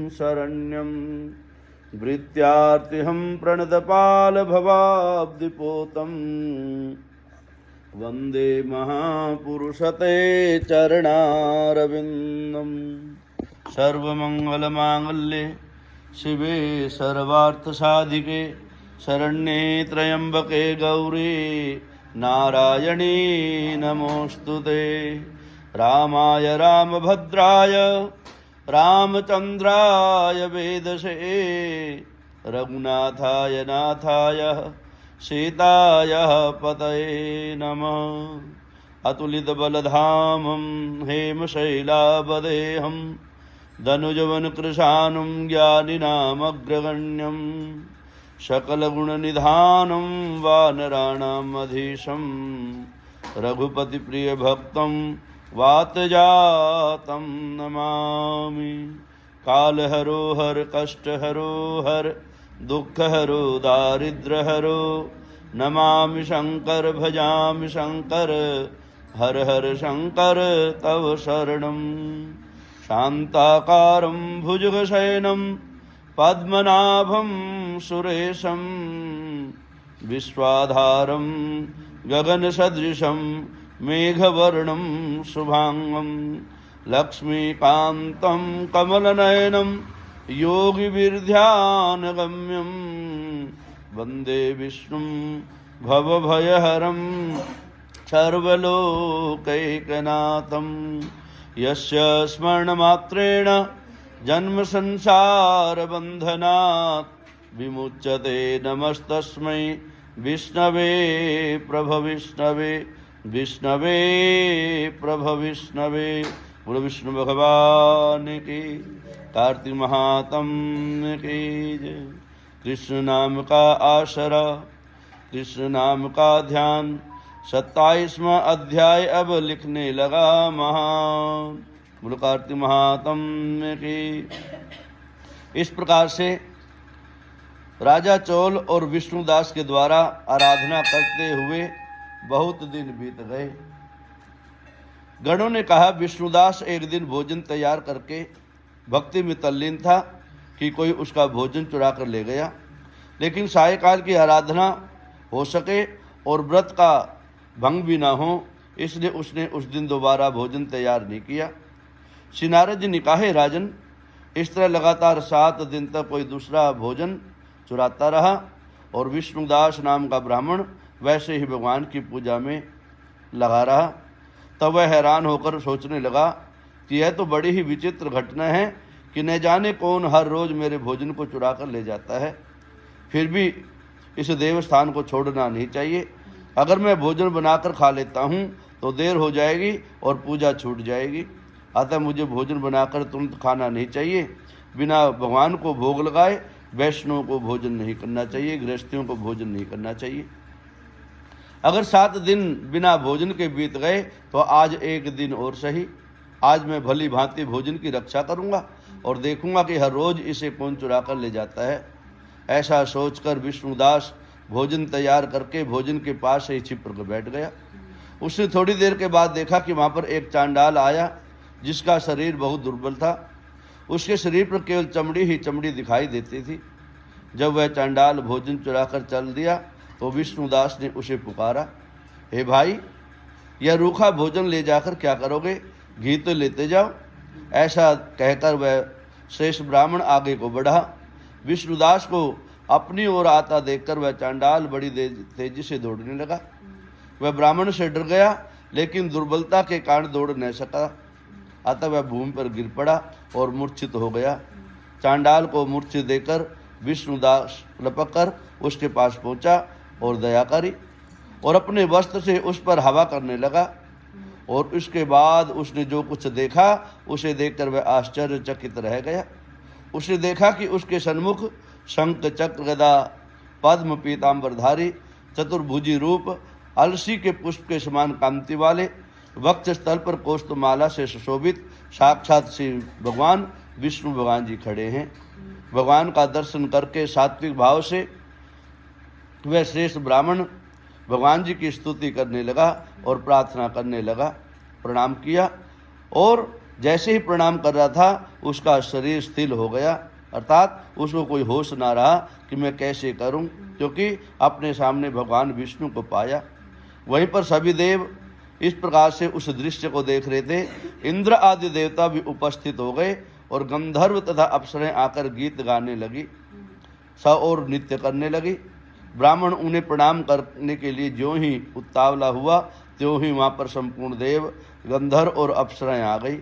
शरण्यं वृत्यार्तिहं प्रणतपालभवाब्धिपोतं वन्दे महापुरुषते चरणारविन्दम्। सर्वमङ्गलमाङ्गल्ये शिवे सर्वार्थसाधिके शरण्ये त्र्यम्बके गौरी नारायणी नमोऽस्तुते। रामाय रामभद्राय रामचन्द्राय वेदसे रघुनाथाय नाथाय सीताय पतये नमः। अतुलितबलधामं हेमशैलावदेहं धनुजवनकृशानुं ज्ञानिनामग्रगण्यं सकलगुणनिधानं वानराणामधीशं रघुपतिप्रियभक्तं वातजातं नमामि। कालहरो हर कष्टहरो हर दुःखहरो दारिद्र्यहरो नमामि शंकर भजामि शंकर हर हर शंकर तव शरणं। शान्ताकारं भुजगशयनं पद्मनाभं सुरेशं विश्वाधारं गगनसदृशं मेघवर्णं शुभांगं लक्ष्मीकान्तं कमलनयनं योगिविर्ध्यानगम्यं वन्दे विष्णुं भवभयहरं सर्वलोकैकनाथं। यस्य स्मरणमात्रेण जन्मसंसारबन्धनात् विमुच्यते नमस्तस्मै विष्णवे प्रभविष्णवे विष्णवे प्रभविष्णवे। बोलो विष्णु भगवान की, कार्तिक महात्म्य की जय। कृष्ण नाम का आसरा, कृष्ण नाम का ध्यान, 27वां अध्याय अब लिखने लगा महान। बोलो कार्तिक महात्म्य की। इस प्रकार से राजा चोल और विष्णुदास के द्वारा आराधना करते हुए बहुत दिन बीत गए। गणों ने कहा विष्णुदास एक दिन भोजन तैयार करके भक्ति में तल्लीन था कि कोई उसका भोजन चुरा कर ले गया, लेकिन सायकाल की आराधना हो सके और व्रत का भंग भी ना हो, इसलिए उसने उस दिन दोबारा भोजन तैयार नहीं किया। श्री नारद जी ने कहा, हे राजन, इस तरह लगातार 7 दिन तक कोई दूसरा भोजन चुराता रहा और विष्णुदास नाम का ब्राह्मण वैसे ही भगवान की पूजा में लगा रहा। तब वह हैरान होकर सोचने लगा कि यह तो बड़ी ही विचित्र घटना है कि न जाने कौन हर रोज़ मेरे भोजन को चुरा कर ले जाता है। फिर भी इस देवस्थान को छोड़ना नहीं चाहिए। अगर मैं भोजन बनाकर खा लेता हूँ तो देर हो जाएगी और पूजा छूट जाएगी। अतः मुझे भोजन बनाकर तुरंत खाना नहीं चाहिए। बिना भगवान को भोग लगाए वैष्णव को भोजन नहीं करना चाहिए, गृहस्थियों को भोजन नहीं करना चाहिए। अगर 7 दिन बिना भोजन के बीत गए तो आज एक दिन और सही, आज मैं भली भांति भोजन की रक्षा करूँगा और देखूँगा कि हर रोज़ इसे कौन चुरा कर ले जाता है। ऐसा सोचकर विष्णुदास भोजन तैयार करके भोजन के पास से ही छिप कर बैठ गया। उसने थोड़ी देर के बाद देखा कि वहाँ पर एक चांडाल आया जिसका शरीर बहुत दुर्बल था। उसके शरीर पर केवल चमड़ी ही चमड़ी दिखाई देती थी। जब वह चांडाल भोजन चुरा कर चल दिया तो विष्णुदास ने उसे पुकारा, हे भाई, यह रूखा भोजन ले जाकर क्या करोगे? घी तो लेते जाओ। ऐसा कहकर वह श्रेष्ठ ब्राह्मण आगे को बढ़ा। विष्णुदास को अपनी ओर आता देखकर वह चांडाल बड़ी तेजी से दौड़ने लगा। वह ब्राह्मण से डर गया, लेकिन दुर्बलता के कारण दौड़ न सका। अतः वह भूमि पर गिर पड़ा और मूर्छित हो गया। चांडाल को मूर्छित देकर विष्णुदास लपक कर उसके पास पहुंचा और दया करी और अपने वस्त्र से उस पर हवा करने लगा। और उसके बाद उसने जो कुछ देखा उसे देखकर वह आश्चर्यचकित रह गया। उसने देखा कि उसके सन्मुख शंख चक्र गदा पद्म पीताम्बरधारी चतुर्भुजी रूप अलसी के पुष्प के समान कांति वाले वक्ष स्थल पर कौस्तुभमाला से सुशोभित साक्षात श्री भगवान विष्णु भगवान जी खड़े हैं। भगवान का दर्शन करके सात्विक भाव से वह श्रेष्ठ ब्राह्मण भगवान जी की स्तुति करने लगा और प्रार्थना करने लगा। प्रणाम किया और जैसे ही प्रणाम कर रहा था उसका शरीर स्थिर हो गया, अर्थात उसको कोई होश ना रहा कि मैं कैसे करूं, क्योंकि अपने सामने भगवान विष्णु को पाया। वहीं पर सभी देव इस प्रकार से उस दृश्य को देख रहे थे। इंद्र आदि देवता भी उपस्थित हो गए और गंधर्व तथा अप्सराएं आकर गीत गाने लगी, और नृत्य करने लगी। ब्राह्मण उन्हें प्रणाम करने के लिए ज्यों ही उतावला हुआ त्यों ही वहाँ पर संपूर्ण देव, गंधर्व और अप्सराएं आ गई।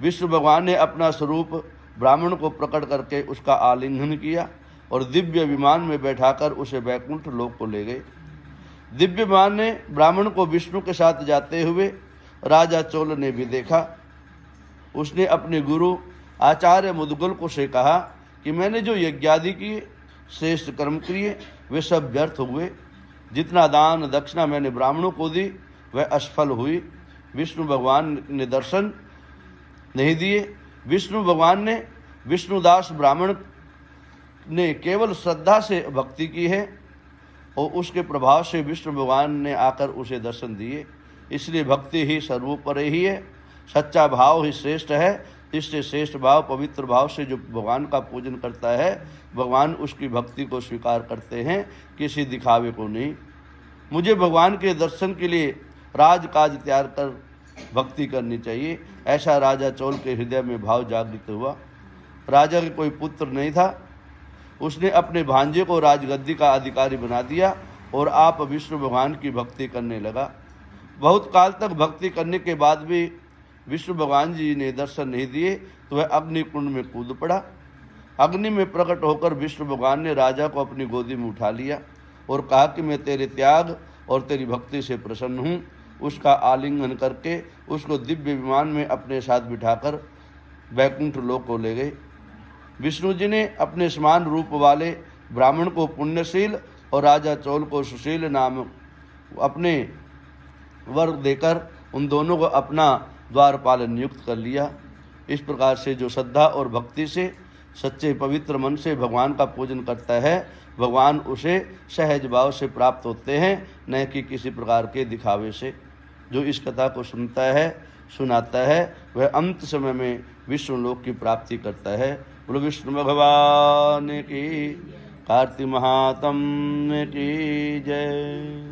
विष्णु भगवान ने अपना स्वरूप ब्राह्मण को प्रकट करके उसका आलिंगन किया और दिव्य विमान में बैठाकर उसे वैकुंठ लोक को ले गए। दिव्य विमान ने ब्राह्मण को विष्णु के साथ जाते हुए राजा चोल ने भी देखा। उसने अपने गुरु आचार्य मुद्गल को से कहा कि मैंने जो यज्ञादि किए, श्रेष्ठ कर्म किए, वे सब व्यर्थ हुए। जितना दान दक्षिणा मैंने ब्राह्मणों को दी वह असफल हुई। विष्णु भगवान ने दर्शन नहीं दिए। विष्णु भगवान ने विष्णुदास ब्राह्मण ने केवल श्रद्धा से भक्ति की है और उसके प्रभाव से विष्णु भगवान ने आकर उसे दर्शन दिए। इसलिए भक्ति ही सर्वोपरि ही है, सच्चा भाव ही श्रेष्ठ है। इससे श्रेष्ठ भाव, पवित्र भाव से जो भगवान का पूजन करता है, भगवान उसकी भक्ति को स्वीकार करते हैं, किसी दिखावे को नहीं। मुझे भगवान के दर्शन के लिए राजकाज त्याग कर भक्ति करनी चाहिए, ऐसा राजा चोल के हृदय में भाव जागृत हुआ। राजा के कोई पुत्र नहीं था। उसने अपने भांजे को राजगद्दी का अधिकारी बना दिया और आप विष्णु भगवान की भक्ति करने लगा। बहुत काल तक भक्ति करने के बाद भी विष्णु भगवान जी ने दर्शन नहीं दिए तो वह अग्नि कुंड में कूद पड़ा। अग्नि में प्रकट होकर विष्णु भगवान ने राजा को अपनी गोदी में उठा लिया और कहा कि मैं तेरे त्याग और तेरी भक्ति से प्रसन्न हूँ। उसका आलिंगन करके उसको दिव्य विमान में अपने साथ बिठाकर वैकुंठ लोक को ले गए। विष्णु जी ने अपने समान रूप वाले ब्राह्मण को पुण्यशील और राजा चोल को सुशील नाम अपने वर देकर उन दोनों को अपना द्वारपाल नियुक्त कर लिया। इस प्रकार से जो श्रद्धा और भक्ति से सच्चे पवित्र मन से भगवान का पूजन करता है, भगवान उसे सहज भाव से प्राप्त होते हैं, न कि किसी प्रकार के दिखावे से। जो इस कथा को सुनता है, सुनाता है, वह अंत समय में विष्णु लोक की प्राप्ति करता है। बोलो विष्णु भगवान की, कार्तिक महात्म्य की जय।